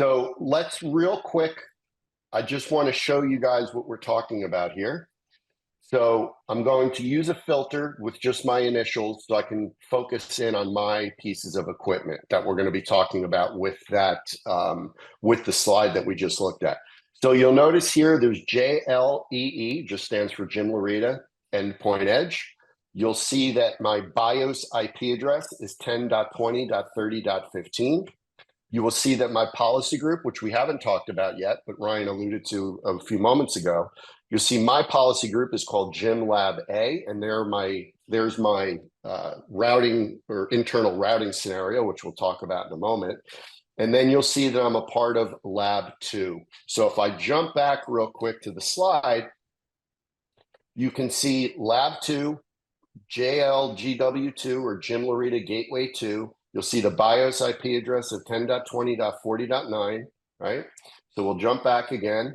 So let's real quick, I just want to show you guys what we're talking about here. So I'm going to use a filter with just my initials so I can focus in on my pieces of equipment that we're going to be talking about with that, with the slide that we just looked at. So you'll notice here there's JLEE, just stands for Jim Larita Endpoint Edge. You'll see that my BIOS IP address is 10.20.30.15. You will see that my policy group, which we haven't talked about yet, but Ryan alluded to a few moments ago, you'll see my policy group is called Gym Lab A, and there's my routing or internal routing scenario, which we'll talk about in a moment. And then you'll see that I'm a part of Lab 2. So if I jump back real quick to the slide, you can see Lab 2, JLGW2 or Jim Larita Gateway 2. You'll see the BIOS IP address of 10.20.40.9, right? So we'll jump back again,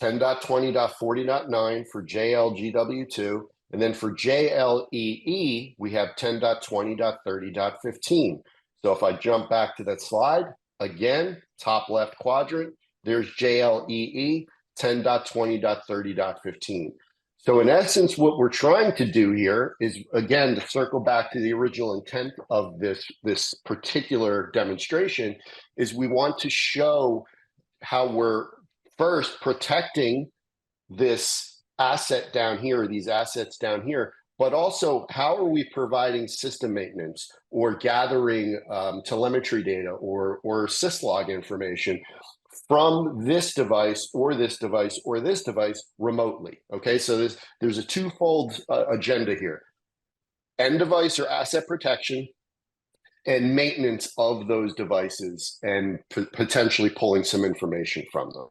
10.20.40.9 for JLGW2. And then for JLEE, we have 10.20.30.15. So if I jump back to that slide, again, top left quadrant, there's JLEE, 10.20.30.15. So in essence, what we're trying to do here is, again, to circle back to the original intent of this particular demonstration, is we want to show how we're first protecting this asset down here, or these assets down here, but also how are we providing system maintenance or gathering telemetry data or syslog information from this device or this device or this device remotely. Okay, so there's a twofold agenda here: end device or asset protection and maintenance of those devices and potentially pulling some information from them.